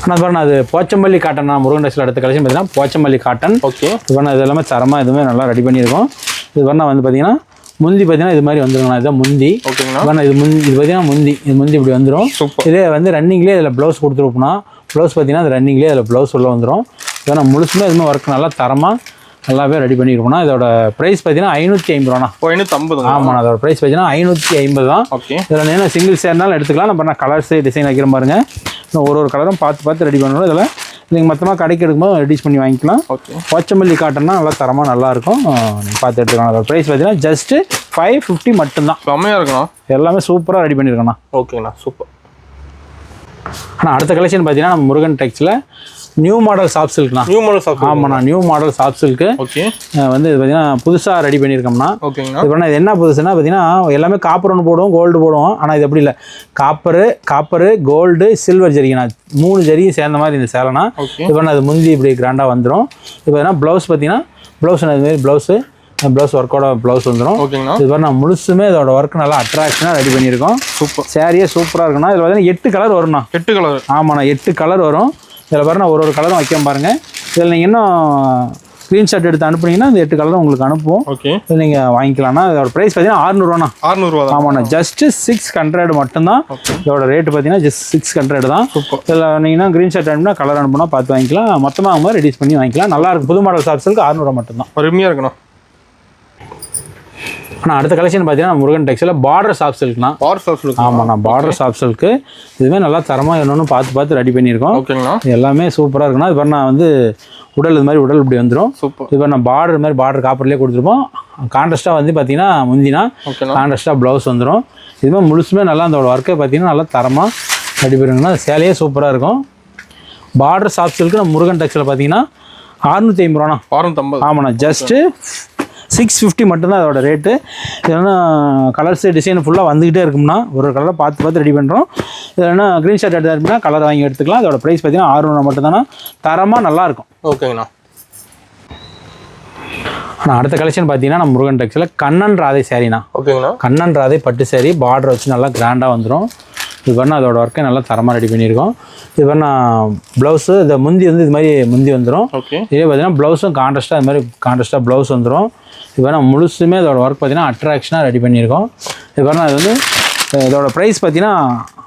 ஆனால் பாருண்ணா அது போச்சம்பள்ளி காட்டன். முருகன் டெக்ஸில் அடுத்த கலெக்ஷன் பார்த்தீங்கன்னா போச்சம்பள்ளி காட்டன். ஓகே. இது பண்ணால் இது எல்லாமே தரமாக இதுவுமே நல்லா ரெடி பண்ணியிருக்கோம். இது பண்ணால் வந்து பார்த்தீங்கன்னா முந்தி பார்த்தீங்கன்னா இது மாதிரி வந்துருங்கண்ணா. இதுதான் முந்தி. ஓகேங்களா. இது பார்த்தீங்கன்னா முந்தி. இது முந்தி இப்படி வந்துடும். இதே வந்து ரன்னிங்லேயே இதில் ப்ளவுஸ் கொடுத்துருப்போம்னா ப்ளவுஸ் பார்த்தீங்கன்னா அது ரன்னிங்லேயே அதில் ப்ளவுஸ் உள்ள வந்துடும். இதனால் முழுசுமே இதுமாதிரி ஒர்க் நல்லா தரமாக நல்லாவே ரெடி பண்ணியிருக்கோம்னா இதோட ப்ரைஸ் பார்த்தீங்கன்னா 550 ரூபாண்ணா. 550. ஆமாண்ணா. அதோட ப்ரைஸ் பார்த்தீங்கன்னா 550 தான். ஓகே. இதில் என்ன சிங்கிள் சேர்னாலும் எடுத்துக்கலாம். நம்ம நான் கலர்ஸு டிசைன் வைக்கிற பாருங்க. ஒரு கலரும் பார்த்து ரெடி பண்ணணும். இதில் நீங்கள் மொத்தமாக கடைக்கு எடுக்கும்போது ரெடியூஸ் பண்ணி வாங்கிக்கலாம். ஓகே. போச்சம்பள்ளி காட்டன்னா நல்லா தரமாக நல்லாயிருக்கும். நீங்கள் பார்த்து எடுத்துக்கலாம். அதோட ப்ரைஸ் பார்த்தீங்கன்னா ஜஸ்ட்டு 550 மட்டும்தான். செம்மையாக இருக்கணும். எல்லாமே சூப்பராக ரெடி பண்ணியிருக்கேண்ணா. ஓகேண்ணா. சூப்பர். ஆனால் அடுத்த கலெக்ஷன் பார்த்தீங்கன்னா நம்ம முருகன் டெக்ஸில் நியூ மாடல் சாஃப்ட் சில்க்ண்ணா. New model soft. ஆமாண்ணா. நியூ மாடல் சாஃப்ட் சில்க்கு. ஓகே. வந்து இது பார்த்தீங்கன்னா புதுசாக ரெடி பண்ணியிருக்கோம்னா. ஓகேங்கண்ணா. இப்போ இது என்ன புதுசுன்னா பார்த்தீங்கன்னா எல்லாமே காப்பர் ஒன்று போடுவோம், கோல்டு போடுவோம். ஆனால் இது எப்படி இல்லை. காப்பரு கோல்டு சில்வர் ஜரிங்கண்ணா. 3 ஜரியும் சேர்ந்த மாதிரி இந்த சேலைனா. இப்போ அது முந்தி இப்படி கிராண்டாக வந்துடும். இப்போ பார்த்தீங்கன்னா ப்ளவுஸ் பார்த்தீங்கன்னா இதுமாரி ப்ளவுஸ் ஒர்க்கோட ப்ளவுஸ் வந்துடும். ஓகேங்களா. இது பாருங்க முழுசுமே இதோட ஒர்க் நல்லா அட்ராக்ஷனாக ரெடி பண்ணியிருக்கோம். சூப்பர். சேரீயே சூப்பராக இருக்குண்ணா. இதில் பார்த்தீங்கன்னா 8 கலர் வரும்ண்ணா. 8 கலர். ஆமாண்ணா. 8 கலர் வரும். இதில் பாருங்கள் ஒரு கலரும் வைக்க பாருங்கள். இதில் நீங்கள் இன்னும் ஸ்க்ரீன்ஷாட் எடுத்து அனுப்புனீங்கன்னா அந்த 8 கலரும் உங்களுக்கு அனுப்புவோம். ஓகே. இதில் நீங்கள் வாங்கிக்கலாம்னா இதோட ப்ரைஸ் பார்த்தீங்கன்னா 600 ரூபாண்ணா. 600 ரூபா. ஆமாண்ணா. ஜஸ்ட்டு 600 மட்டும்தான். இதோட ரேட்டு பார்த்தீங்கன்னா ஜஸ்ட் 600 தான். இதில் நீங்கள் ஸ்க்ரீன்ஷாட் அனுப்புனா கலர் அனுப்புனா பார்த்து வாங்கிக்கலாம். மொத்தமாக அவங்க ரெடியூஸ் பண்ணி வாங்கிக்கலாம். நல்லாயிருக்கும். புது மாடல் சாஃப்ட் சில்க் 600 ரூபா மட்டும்தான். அருமையாக இருக்கணும். ஆனால் அடுத்த கலெக்ஷன் பார்த்தீங்கன்னா முருகன் டெக்ஸில் பார்டர் சாஃப்ட் சில்க்னா. Border soft silk. ஆமாண்ணா. Border soft silk. இதுவே நல்லா தரமாக என்னொன்று பார்த்து ரெடி பண்ணியிருக்கோம். ஓகேங்களா. எல்லாமே சூப்பராக இருக்குண்ணா. இது நான் வந்து உடல் இது மாதிரி உடல் இப்படி வந்துடும். சூப்பர். இது நான் பார்டர் மாதிரி பார்டர் காப்பர்லேயே கொடுத்துருப்போம். கான்ட்ராஸ்ட்டாக வந்து பார்த்தீங்கன்னா முந்தினா கான்ட்ராஸ்ட்டாக ப்ளவுஸ் வந்துடும். இதுமாதிரி முழுசுமே நல்லா அந்த ஒர்க்கை பார்த்தீங்கன்னா நல்லா தரமாக ரெடி பண்ணிங்கன்னா சேலையே சூப்பராக இருக்கும். பார்டர் சாஃப்ட் சில்க்கு நம்ம முருகன் டெக்ஸில் பார்த்தீங்கன்னா 650 ரூபாண்ணா. 650. ஆமாண்ணா, ஜஸ்ட்டு 650 மட்டும்தான் அதோட ரேட்டு. இல்லைன்னா கலர்ஸு டிசைன் ஃபுல்லாக வந்துக்கிட்டே இருக்கும்னா ஒரு கலரை பார்த்து ரெடி பண்ணுறோம். இல்லைன்னா க்ரீன் ஷர்ட் எடுத்து அப்படின்னா கலர் வாங்கி எடுத்துக்கலாம். அதோட ப்ரைஸ் பார்த்தீங்கன்னா 600 மட்டும்தானா, தரமாக நல்லாயிருக்கும். ஓகேங்கண்ணா. ஆனால் அடுத்த கலெக்ஷன் பார்த்தீங்கன்னா நம்ம முருகன் டெக்ஸில் கண்ணன் ராதை சாரீண்ணா. ஓகேங்கண்ணா. கண்ணன் ராதை பட்டு சாரீ பார்டர் வச்சு நல்லா கிராண்டாக வந்துடும். இது பண்ணால் அதோட ஒர்க்கை நல்லா தரமாக ரெடி பண்ணியிருக்கோம். இது பண்ணால் ப்ளவுஸு இந்த முந்தி வந்து இது மாதிரி முந்தி வந்துடும். ஓகே. இதே பார்த்தீங்கன்னா ப்ளவுஸும் கான்ட்ராஸ்ட்டாக இது மாதிரி கான்ட்ராஸ்ட்டாக ப்ளவுஸ் வந்துடும். இது பண்ணால் முழுசுமே அதோட ஒர்க் பார்த்தீங்கன்னா அட்ராக்ஷனாக ரெடி பண்ணியிருக்கோம். இது பண்ணால் அது வந்து இதோட ப்ரைஸ் பார்த்தீங்கன்னா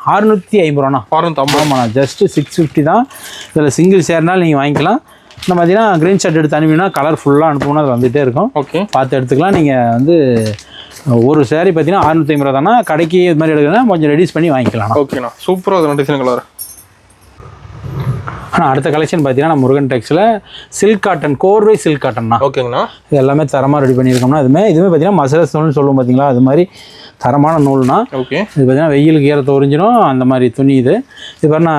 650 ரூபாண்ணா. 650. ஆமாண்ணா, ஜஸ்ட்டு 650 தான். இதில் சிங்கிள் ஷேர்னாலும் நீங்கள் வாங்கிக்கலாம். நம்ம பார்த்தீங்கன்னா க்ரீன் ஷர்ட் எடுத்து அனுப்பினா கலர் ஃபுல்லாக அனுப்புனா அது வந்துகிட்டே இருக்கும். ஓகே. பார்த்து எடுத்துக்கலாம். நீங்கள் வந்து ஒரு சாரீ பார்த்தீங்கன்னா 650 ரூபா தானே. கடைக்கு இது மாதிரி எடுக்கணும்னா கொஞ்சம் ரெடியூஸ் பண்ணி வாங்கிக்கலாம். ஓகேண்ணா. சூப்பராக டிசைன் கலர். ஆனால் அடுத்த கலெக்ஷன் பார்த்தீங்கன்னா நம்ம முருகன் டெக்ஸில் சில்க் காட்டன், கோர்வை சில்க் காட்டன்னா. ஓகேங்கண்ணா. இது எல்லாமே தரமாக ரெடி பண்ணியிருக்கோம்னா இதுவுமே பார்த்தீங்கன்னா மசரஸ் நூல்னு சொல்லுவோம் பார்த்தீங்களா, அது மாதிரி தரமான நூல்னா. ஓகே. இது பார்த்தீங்கன்னா வெயிலுக்கு ஈரத்தை உறிஞ்சிடும் அந்த மாதிரி துணி. இது பார்த்தீங்கன்னா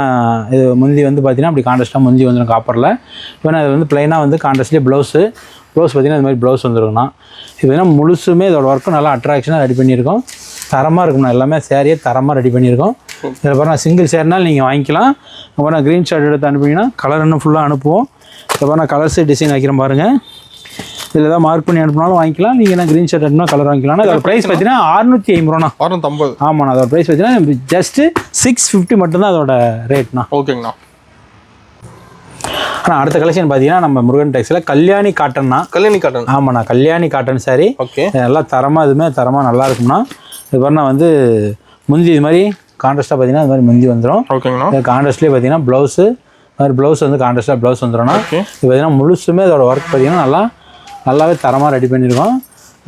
இது முந்தி வந்து பார்த்தீங்கன்னா அப்படி கான்ட்ராஸ்ட்டாக முந்தி வந்துடும் காப்பரில். இப்போ அது வந்து ப்ளைனாக வந்து கான்ட்ராஸ்ட்லேயே ப்ளவுஸ் பார்த்தீங்கன்னா இது மாதிரி ப்ளவுஸ் வந்துருக்குண்ணா. இது பார்த்தீங்கன்னா முழுசுமே இதோட ஒர்க்கும் நல்லா அட்ராக்ஷனாக ரெடி பண்ணியிருக்கோம். தரமாக இருக்குண்ணா. எல்லாமே சேரீயே தரமாக ரெடி பண்ணியிருக்கோம். இதில் பாருங்கள் சிங்கிள் ஷேர்னால் நீங்கள் வாங்கிக்கலாம். அப்புறம் க்ரீன் ஷர்ட் எடுத்து அனுப்பிங்கன்னா கலர் இன்னும் ஃபுல்லாக அனுப்புவோம். இப்போ பாருங்கள் கலர்ஸு டிசைன் வைக்கிறேன் பாருங்கள். இதில் ஏதாவது மார்க் பண்ணி அனுப்பினாலும் வாங்கிக்கலாம். நீங்கள் என்ன க்ரீன் ஷர்ட் அனுப்பினா கலர் வாங்கிக்கலாம். அதோட ப்ரைஸ் பார்த்தீங்கன்னா 650 ரூபாண்ணா. 650. ஆமாண்ணா, அதோட ப்ரைஸ் பார்த்தீங்கன்னா ஜஸ்ட்டு 650 மட்டும்தான் அதோட ரேட்ண்ணா. ஓகேங்கண்ணா. ஆனால் அடுத்த கலெக்ஷன் பார்த்தீங்கன்னா நம்ம முருகன் டெக்ஸில் கல்யாணி காட்டன்னா. கல்யாணி காட்டன். ஆமாண்ணா, கல்யாணி காட்டன் சாரி. ஓகே. நல்லா தரமாக இதுவுமே தரமாக நல்லா இருக்கும்ண்ணா. இது பாருண்ணா வந்து முந்தி இது மாதிரி கான்ட்ராஸ்ட்டாக பார்த்தீங்கன்னா இது மாதிரி முந்தி வந்துடும். ஓகேங்கண்ணா. கான்ட்ராஸ்ட்லேயே பார்த்தீங்கன்னா ப்ளவுஸு மாதிரி ப்ளவுஸ் வந்து கான்ட்ராஸ்ட்டாக ப்ளவுஸ் வந்துடும்ண்ணா. இது பார்த்தீங்கன்னா முழுசுமே அதோட ஒர்க் பார்த்தீங்கன்னா நல்லாவே தரமாக ரெடி பண்ணியிருக்கோம்.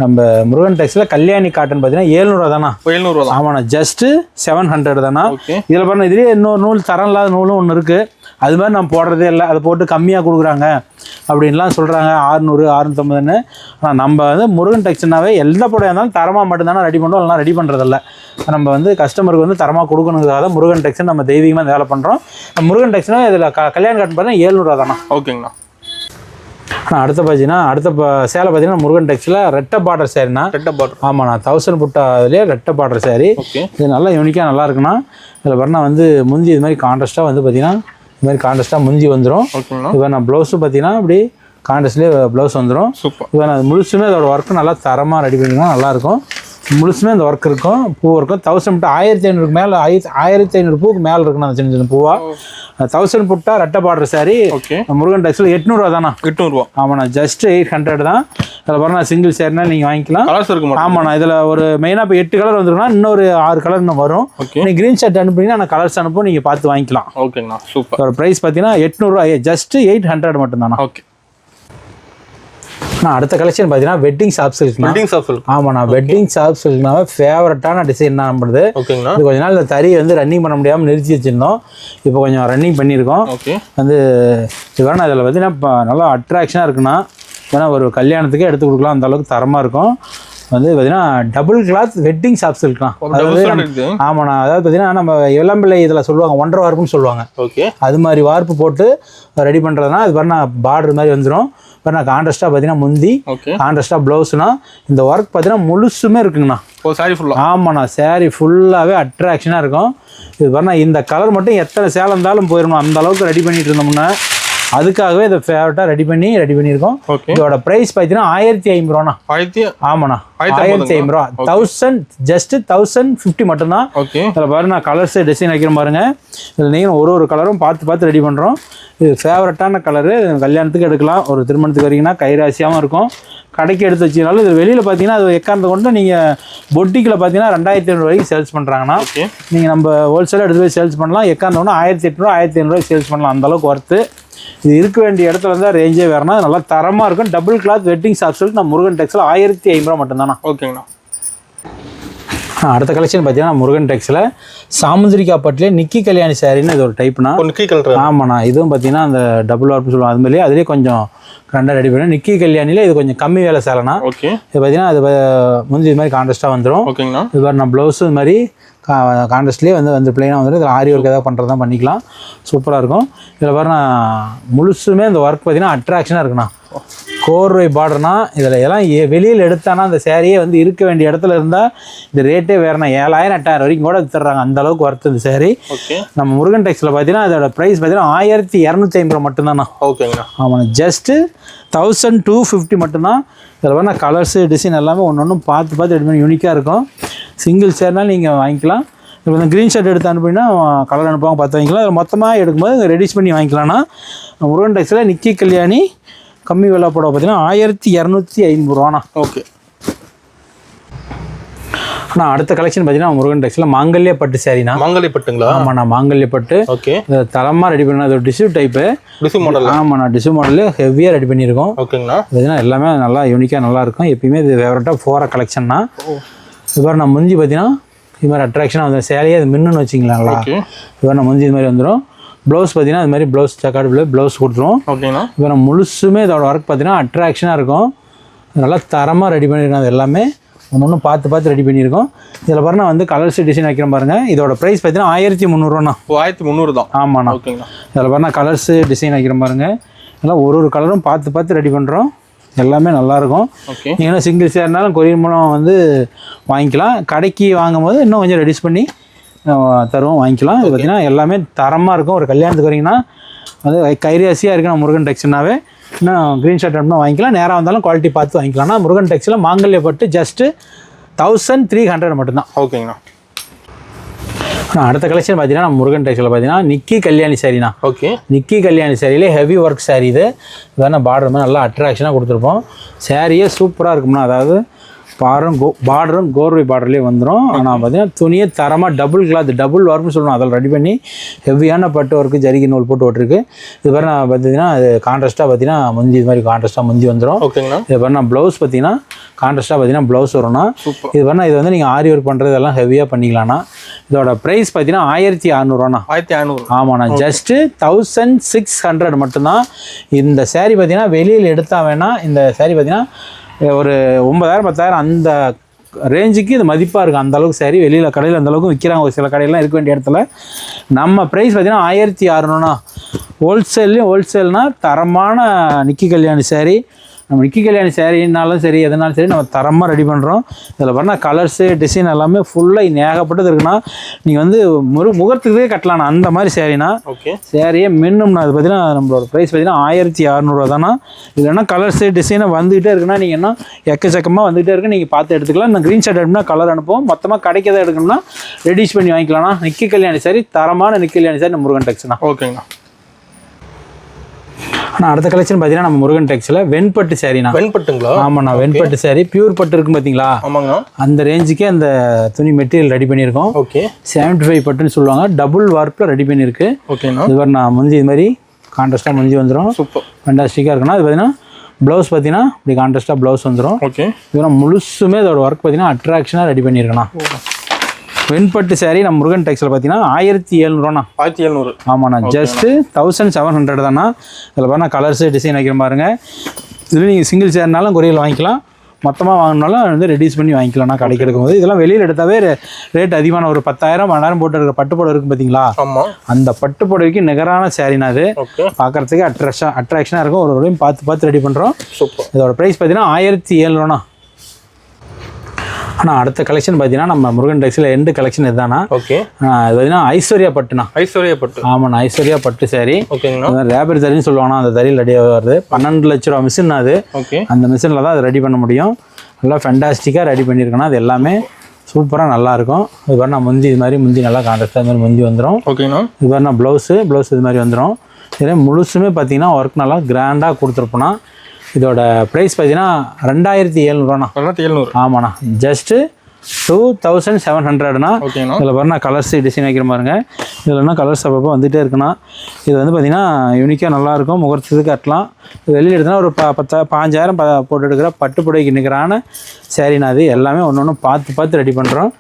நம்ம முருகன் டெக்ஸில் கல்யாணி காட்டன் பார்த்தீங்கன்னா 700 தானா. 700 தான். ஆமாண்ணா, ஜஸ்ட்டு 700 தானா. ஓகே. இதில் பாருங்கள் இதுலேயே இன்னொரு நூல் தரம் இல்லாத நூலும் ஒன்று இருக்குது. அது மாதிரி நம்ம போடுறதே இல்லை. அதை போட்டு கம்மியாக கொடுக்குறாங்க அப்படின்லாம் சொல்கிறாங்க, 600 650ன்னு. ஆனால் நம்ம வந்து முருகன் டெக்ஸ்னாவே எல்லா புடையாக இருந்தாலும் தரமாக மட்டும்தானே ரெடி பண்ணுறோம், எல்லாம் ரெடி பண்ணுறதில்ல. நம்ம வந்து கஸ்டமருக்கு வந்து தரமாக கொடுக்கணுங்கிறதாக தான் முருகன் டெக்ஸ் நம்ம தெய்வீகமாக வேலை பண்ணுறோம். முருகன் டெக்ஸ்னால் இதில் கல்யாண காட்டன் பார்த்தீங்கன்னா 700 தானா. ஓகேங்கண்ணா. ஆனால் அடுத்த சேலை பார்த்தீங்கன்னா முருகன் டெக்ஸில் ரெட்டை பார்டர் சாரிண்ணா. ரெட்டை பார்டர். ஆமாண்ணா, 1000 புட்டாவிலே ரெட்டை பார்டர் சாரி. ஓகே. இது நல்லா யூனிக்காக நல்லா இருக்குண்ணா. இதில் பாருன்னா வந்து முந்தி இது மாதிரி கான்ட்ராஸ்ட்டாக வந்து பார்த்தீங்கன்னா இது மாதிரி கான்ட்ராஸ்ட்டாக முந்தி வந்துடும். இப்போ நான் ப்ளவுஸும் பார்த்தீங்கன்னா அப்படி கான்ட்ராஸ்ட்லேயே ப்ளவுஸ் வந்துடும். சூப்பர். இப்போ நான் முழுசுமே அதோட ஒர்க்கு நல்லா தரமாக ரெடி பண்ணிங்கன்னா நல்லாயிருக்கும். முழுசுமே அந்த ஒர்க் இருக்கும், பூ இருக்கும். 1000 புட்டா 1500 மேலே 1500 பூக்கு மேலே இருக்குண்ணா அந்த சின்ன சின்ன பூவா. 1000 புட்டா ரெட்டை பார்டர் சாரி. ஓகே. முருகன் டெக்ஸில் 800 தானா. 800. ஆமாண்ணா, ஜஸ்ட் 800 தான். அதில் பாருங்கள் சிங்கிள் சேர்னா நீங்கள் வாங்கிக்கலாம். கலர்ஸ் இருக்கு. ஆமாண்ணா, இதில் ஒரு மெயினாக இப்போ 8 கலர் வந்துருக்குன்னா இன்னொரு 6 கலர் இன்னும் வரும். நீங்கள் க்ரீன் ஷர்ட் அனுப்புனீங்கன்னா நான் கலர்ஸ் அனுப்பும், நீங்கள் பார்த்து வாங்கிக்கலாம். ஓகேங்கண்ணா. சூப்பர். ஒரு ப்ரைஸ் பார்த்தீங்கன்னா 800, ஜஸ்ட் 800 மட்டும்தாண்ணா. ஓகே. நான் அடுத்த கலெக்ஷன் பார்த்தீங்கன்னா wedding shop silk. Wedding shop silk. ஆமாண்ணா, வெட்டிங் ஷாப் சில்க்னாவே ஃபேவரட்டான டிசைன் தான் நம்மளுது. ஓகேங்கண்ணா. இது கொஞ்ச நாள் இந்த தறி வந்து ரன்னிங் பண்ண முடியாமல் நிறுத்தி வச்சுருந்தோம். இப்போ கொஞ்சம் ரன்னிங் பண்ணியிருக்கோம். ஓகே. வந்து இது வேணா இதில் பார்த்தீங்கன்னா இப்போ நல்லா அட்ராக்ஷனாக இருக்குண்ணா. ஏன்னா ஒரு கல்யாணத்துக்கே எடுத்து கொடுக்கலாம், அந்த அளவுக்கு தரமாக இருக்கும். வந்து பார்த்தீங்கன்னா டபுள் கிளாத் வெட்டிங் ஷாப் சில்க்லாம். அதாவது ஆமாண்ணா, அதாவது பார்த்தீங்கன்னா நம்ம இளம்பிள்ளை இதில் சொல்லுவாங்க 1.5 வார்ப்புன்னு சொல்லுவாங்க. ஓகே. அது மாதிரி வார்ப்பு போட்டு ரெடி பண்ணுறதுனா அது பாருண்ணா பார்டர் மாதிரி வந்துடும். பாருண்ணா கான்ட்ராஸ்ட்டாக பார்த்தீங்கன்னா முந்தி, கான்ட்ராஸ்ட்டாக ப்ளவுஸ்னா இந்த ஒர்க் பார்த்தீங்கன்னா முழுசுமே இருக்குங்கண்ணா. சாரி ஃபுல்லாக. ஆமாண்ணா, சாரி ஃபுல்லாகவே அட்ராக்ஷனாக இருக்கும். இது பாருண்ணா இந்த கலர் மட்டும் எத்தனை சேலை இருந்தாலும் போயிடணும், அந்த அளவுக்கு ரெடி பண்ணிட்டு இருந்தோம்னா அதுக்காகவே இதை ஃபேவரட்டாக ரெடி பண்ணியிருக்கோம். இதோட ப்ரைஸ் பார்த்தீங்கன்னா 1500 ரூபாண்ணா. ஆமாண்ணா, 1500 ரூபா. 1000, ஜஸ்ட் 1050 மட்டும்தான். இதில் பாருங்க கலர்ஸ் டிசைன் வைக்கிற பாருங்க. இதில் நீங்கள் ஒரு கலரும் பார்த்து ரெடி பண்ணுறோம். இது ஃபேவரட்டான கலரு. கல்யாணத்துக்கு எடுக்கலாம், ஒரு திருமணத்துக்கு வரீங்கன்னா கைராசியாகவும் இருக்கும். கடைக்கு எடுத்து வச்சிங்கனாலும் இது வெளியில் பார்த்தீங்கன்னா அது எக்காரத்தை கொண்டு நீங்கள் பொட்டிக்கில் பார்த்தீங்கன்னா 2500 வரைக்கும் சேல்ஸ் பண்ணுறாங்கன்னா நீங்கள் நம்ம ஹோல்சேலாக எடுத்து போய் சேல்ஸ் பண்ணலாம். எக்காரத்தை கொண்டு 1800 1500 சேல்ஸ் பண்ணலாம். அந்தளவுக்கு ஒர்த்து. இது இருக்க வேண்டிய இடத்துல இருந்தால் ரேஞ்சே வேறுனா நல்லா தரமாக இருக்கும். Double cloth wedding shop silk நம்ம முருகன் டெக்ஸில் 1500 ரூபா மட்டும்தானா. ஓகேங்கண்ணா. அடுத்த கலெக்ஷன் பார்த்தீங்கன்னா முருகன் டெக்ஸில் சாமுந்திரிக்கா பட்டிலே நிக்கி கல்யாணி சாரின்னு இது ஒரு டைப்னா. நிக்கி கலர். ஆமாண்ணா, இதுவும் பார்த்தீங்கன்னா அந்த டபுள் வார்ப்பு சொல்லுவாங்க. அது மாதிரியே அதுலேயே கொஞ்சம் ரெண்டாக ரெடி பண்ணி நிக்கி கல்யாணியில் இது கொஞ்சம் கம்மி வேலை சேலைனா. ஓகே. இது பார்த்தீங்கன்னா அது முந்தி இது மாதிரி கான்ட்ராஸ்ட்டாக வந்துடும். ஓகேங்கண்ணா. இது மாதிரி நான் ப்ளவுஸு இது மாதிரி கான்ட்ராஸ்ட்லேயே வந்து பிளெயினாக வந்துடும். இதில் ஆரி ஒர்க் ஏதாவது பண்ணுறது தான் பண்ணிக்கலாம். சூப்பராக இருக்கும். இதில் பாரு நான் முழுசுமே இந்த ஒர்க் பார்த்தீங்கன்னா அட்ராக்ஷனாக இருக்குண்ணா. கோர்வை பார்டர்னா இதில் எல்லாம் வெளியில் எடுத்தானா அந்த சேரீயே வந்து இருக்க வேண்டிய இடத்துல இருந்தால் இந்த ரேட்டே வேறுண்ணா 7000 8000 வரைக்கும் கூட வித்துறாங்க. அந்த அளவுக்கு ஒர்த்து இந்த சேரீ. ஓகே. நம்ம முருகன் டெக்ஸில் பார்த்தீங்கன்னா அதோட ப்ரைஸ் பார்த்தீங்கன்னா 1250 மட்டும்தாண்ணா. ஓகேங்கண்ணா. ஆமாண்ணா. ஜஸ்ட்டு 1250 மட்டும்தான். இதில் வேணா கலர்ஸு டிசைன் எல்லாமே ஒன்று பார்த்து ரெடி பண்ணி யூனிக்காக இருக்கும். சிங்கிள் சேர்னாலும் நீங்கள் வாங்கிக்கலாம். இப்போ வந்து க்ரீன் ஷர்ட் எடுத்து அனுப்பினா கலர் அனுப்புவாங்க, பார்த்து வாங்கிக்கலாம். அதில் மொத்தமாக எடுக்கும்போது ரெடியூஸ் பண்ணி வாங்கிக்கலாம்னா முருகன் டெக்ஸில் நிக்கி கல்யாணி கம்மி விலை போட பார்த்தீங்கன்னா 1250 ரூபாண்ணா. ஓகே. ஆனால் அடுத்த கலெக்ஷன் பார்த்தீங்கன்னா முருகன் டெக்ஸில் மாங்கல்ய பட்டு சாரிண்ணா. மாங்கல்ய பட்டுங்களா? ஆமாண்ணா, மாங்கல்ய பட்டு. ஓகே. தரமாக ரெடி பண்ண அது ஒரு டிஷ்யூ டைப்பு. Tissue model. ஆமாண்ணா, டிஷ்யூ மாடலு ஹெவியாக ரெடி பண்ணியிருக்கோம். ஓகேங்கண்ணா. பார்த்தீங்கன்னா எல்லாமே நல்லா யூனிக்காக நல்லாயிருக்கும். எப்பயுமே இது ஃபேவரட்டாக போகிற கலெக்ஷன்னா. இது மாதிரி நான் முந்தி பார்த்தீங்கன்னா இது மாதிரி அட்ராக்ஷனாக வந்து சேலையே அது மின்னுன்னு வச்சிங்களாங்களா. இது மாதிரி நான் முந்தி இது மாதிரி வந்துடும். ப்ளவுஸ் பார்த்தீங்கன்னா இது மாதிரி ப்ளவுஸ் ஜக்கார்டு ப்ளவுஸ் கொடுத்துருவோம். ஓகேண்ணா. இப்போ நம்ம முழுசுமே இதோட ஒர்க் பார்த்தீங்கன்னா அட்ராக்ஷனாக இருக்கும். நல்லா தரமாக ரெடி பண்ணியிருக்கோம். அது எல்லாமே ஒன்று பார்த்து ரெடி பண்ணியிருக்கோம். இதில் பாருங்கள் வந்து கலர்ஸ் டிசைன் வைக்கிறோம் பாருங்கள். இதோட ப்ரைஸ் பார்த்தீங்கன்னா 1300 1300 தான். ஆமாண்ணா. ஓகேங்கண்ணா. இதில் பாருங்கள் கலர்ஸு டிசைன் வைக்கிறோம் பாருங்கள். எல்லாம் ஒரு கலரும் பார்த்து ரெடி பண்ணுறோம். எல்லாமே நல்லாயிருக்கும். ஓகே. நீங்கள் சிங்கிள் சேர்னாலும் கொரியர் மூலம் வந்து வாங்கிக்கலாம். கடைக்கு வாங்கும் போது இன்னும் கொஞ்சம் ரெடியூஸ் பண்ணி தருவோம், வாங்கிக்கலாம். இது பார்த்திங்கன்னா எல்லாமே தரமாக இருக்கும். ஒரு கல்யாணத்துக்கு வரீங்கன்னா வந்து கைரியாசியாக இருக்கணும் முருகன் டெக்ஸ்னாவே. இன்னும் க்ரீன் ஷர்ட் அப்படின்னா வாங்கிக்கலாம். நேராக வந்தாலும் குவாலிட்டி பார்த்து வாங்கிக்கலாம்னா முருகன் டெக்ஸில் மாங்கல்ய பட்டு ஜஸ்ட்டு 1300 மட்டும்தான். ஓகேங்கண்ணா. அடுத்த கலெக்ஷன் பார்த்தீங்கன்னா நம்ம முருகன் டெக்ஸில் பார்த்தீங்கன்னா நிக்கி கல்யாணி சாரிண்ணா. ஓகே. நிக்கி கல்யாணி சாரியிலே ஹெவி ஒர்க் சாரி. இது வேணா பார்டர் மாதிரி நல்லா அட்ராக்ஷனாக கொடுத்துருப்போம். சாரியே சூப்பராக இருக்கும்னா, அதாவது பார்டரும் கோர்வை பார்டர்லேயே வந்துடும். ஆனால் பார்த்தீங்கன்னா துணியே தரமாக டபுள் கிளாத் டபுள் ஒர்க்னு சொல்லணும். அதில் ரெடி பண்ணி ஹெவியான பட்டு ஒர்க்கு ஜரிகை நூல் போட்டு ஓட்டிருக்கு. இது பாரு நான் பார்த்தீங்கன்னா அது கான்ட்ராஸ்ட்டாக பார்த்தீங்கன்னா முந்தி இது மாதிரி கான்ட்ராஸ்ட்டாக முந்தி வந்துடும். ஓகேங்களா. இது பாரு நான் ப்ளவுஸ் பார்த்தீங்கன்னா கான்ட்ராஸ்ட்டாக பார்த்தீங்கன்னா ப்ளவுஸ் வரும்னா. இது பாருன்னா இது வந்து நீங்கள் ஆரி ஒர்க் பண்ணுறது எல்லாம் ஹெவியாக பண்ணிக்கலாம்னா. இதோட ப்ரைஸ் பார்த்தீங்கன்னா 1600. 1600. ஆமாண்ணா. ஜஸ்ட்டு 1600 மட்டும்தான். இந்த சேரீ பார்த்தீங்கன்னா வெளியில் எடுத்தால் வேணால் இந்த சேரீ பார்த்தீங்கன்னா ஒரு 9000 10,000 அந்த ரேஞ்சுக்கு இது மதிப்பாக இருக்குது. அந்தளவுக்கு சரி வெளியில் கடையில் அந்தளவுக்கு விற்கிறாங்க. ஒரு சில கடையிலாம் இருக்க வேண்டிய இடத்துல நம்ம ப்ரைஸ் பார்த்தீங்கன்னா 1600. ஹோல்சேல்னால் தரமான நிக்கி கல்யாணி சாரீ. நம்ம நிக்கி கல்யாணி சாரீனாலும் சரி எதுனாலும் சரி நம்ம தரமாக ரெடி பண்ணுறோம். இதில் பார்த்தா கலர்ஸு டிசைன் எல்லாமே ஃபுல்லாக ஏகப்பட்டது இருக்குன்னா நீங்கள் வந்து முகூர்த்தத்துக்கே கட்டலாம்ண்ணா. அந்த மாதிரி சாரீனா. ஓகே. சாரியே மின்னும்னா அது பார்த்தீங்கன்னா நம்மளோட ப்ரைஸ் பார்த்தீங்கன்னா 1600 தானா. இல்லைன்னா கலர்ஸு டிசைனை வந்துகிட்டே இருக்குன்னா நீங்கள் என்ன எக்கச்சக்கமாக வந்துகிட்டே இருக்கு. நீங்கள் பார்த்து எடுத்துக்கலாம். இந்த க்ரீன் ஷர்ட் எடுத்துனா கலர் அனுப்புவோம். மொத்தமாக கடைக்கு எதாவது எடுக்கணும்னா ரெடியூஸ் பண்ணி வாங்கிக்கலாம்ண்ணா. நிக்கி கல்யாணி சாரி தரமான நிக்கி கல்யாணி சாரி நம்ம முருகன் டெக்ஸ்ண்ணா. ஓகேங்கண்ணா. ஆனால் அடுத்த கலெக்ஷன் பார்த்தீங்கன்னா நம்ம முருகன் டெக்ஸில் வெண்பட்டு சாரிண்ணா. வெண்பட்டுங்களா? ஆமாண்ணா. வெண்பட்டு சாரி பியூர் பட்டு இருக்கும் பார்த்தீங்களா. ஆமாங்கண்ணா. அந்த ரேஞ்சுக்கே அந்த துணி மெட்டீரியல் ரெடி பண்ணியிருக்கோம். ஓகே. 75 பட்டுன்னு சொல்லுவாங்க. டபுள் வார்ப்பில் ரெடி பண்ணியிருக்கு. ஓகேண்ணா. இது மாதிரி நான் முந்தி இது மாதிரி கான்ட்ராஸ்ட்டாக முந்தி வந்துடும். சூப்பர் ஃபண்டாஸ்டிக்காக இருக்குன்னா. அது பார்த்தீங்கன்னா ப்ளவுஸ் பார்த்தீங்கன்னா இப்படி கான்ட்ராஸ்ட்டாக ப்ளவுஸ் வந்துடும். ஓகே. இதெல்லாம் முழுசுமே அதோட ஒர்க் பார்த்தீங்கன்னா அட்ராக்ஷனாக ரெடி பண்ணியிருக்கேண்ணா. வெண்பட்டு சாரி நம்ம முருகன் டெக்ஸில் பார்த்தீங்கன்னா 1700. 1700. ஆமாண்ணா. ஜஸ்ட்டு 1700 தானா. இதில் பாருங்க கலர்ஸு டிசைன் வைக்கிற பாருங்க. இதில் நீங்கள் சிங்கிள் சேர்னாலும் கொரியரில் வாங்கிக்கலாம். மொத்தமாக வாங்கினாலும் வந்து ரெடியூஸ் பண்ணி வாங்கிக்கலாம்னா கடைக்கு எடுக்கும்போது. இதெல்லாம் வெளியில் எடுத்தாவே ரேட் அதிகமான ஒரு 10,000 12,000 போட்டு இருக்கிற பட்டு புடவை இருக்கும் பார்த்தீங்களா. அந்த பட்டு புடவைக்கு நிகரான சாரினா அது. பார்க்குறதுக்கு அட்ராக்ஷனாக இருக்கும். ஒரு பார்த்து ரெடி பண்ணுறோம். இதோட ப்ரைஸ் பார்த்தீங்கன்னா 1700. ஆனால் அடுத்த கலெக்ஷன் பார்த்தீங்கன்னா நம்ம முருகன் டெக்ஸில் எண்டு கலெக்ஷன் இதுதானா. ஓகே. இது பார்த்தீங்கன்னா ஐஸ்வர்யா பட்டுண்ணா. ஐஸ்வர்யா பட்டு. ஆமாண்ணா. ஐஸ்வர்யா பட்டு சாரி. ஓகேங்கண்ணா. ரேபர் தறின்னு சொல்லுவாங்கன்னா அந்த தறியில் ரெடியாக வருது. 12 லட்ச ரூபா மிஷின் அது. ஓகே. அந்த மிஷினில் தான் அதை ரெடி பண்ண முடியும். நல்லா ஃபென்டாஸ்டிக்காக ரெடி பண்ணியிருக்கேன்னா அது எல்லாமே சூப்பராக நல்லாயிருக்கும். இது மாதிரி நான் முந்தி இது மாதிரி முந்தி நல்லா கான்ட்ராஸ்டாக இது மாதிரி முந்தி வந்துடும். ஓகேண்ணா. இது மாதிரி நான் ப்ளவுஸ் இது மாதிரி வந்துடும். இதே முழுசுமே பார்த்தீங்கன்னா ஒர்க் நல்லா கிராண்டாக கொடுத்துருப்போன்னா. இதோட ப்ரைஸ் பார்த்தீங்கன்னா 2700. 2700. ஆமாண்ணா. ஜஸ்ட்டு 2700. ஓகேண்ணா. இதில் பாருங்க கலர்ஸ் டிசைன் வைக்கிற பாருங்க. இதில் கலர்ஸ் அப்பப்போ வந்துகிட்டே இருக்குண்ணா. இது வந்து பார்த்தீங்கன்னா யூனிக்காக நல்லாயிருக்கும். முகூர்த்தத்துக்கு கட்டலாம். வெளியில் எடுத்தனா ஒரு 5000 போட்டு எடுக்கிற பட்டு புடைக்கு நிற்கிறான சாரினா. அது எல்லாமே ஒன்று பார்த்து ரெடி பண்ணுறோம்.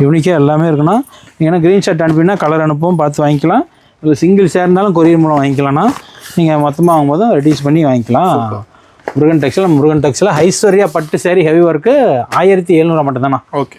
யூனிக்காக எல்லாமே இருக்குண்ணா. நீங்கள் க்ரீன் ஷர்ட் அனுப்பினா கலர் அனுப்புவோம், பார்த்து வாங்கிக்கலாம். இல்லை சிங்கிள் சேர் இருந்தாலும் கொரியர் மூலம் வாங்கிக்கலாம்னா நீங்கள் மொத்தமாக வாங்கும்போது ரெடியூஸ் பண்ணி வாங்கிக்கலாம். முருகன் டெக்ஸ்டைல் ஐஸ்வர்யா பட்டு saree ஹெவி ஒர்க்கு 1700 மட்டும்தாண்ணா. ஓகே.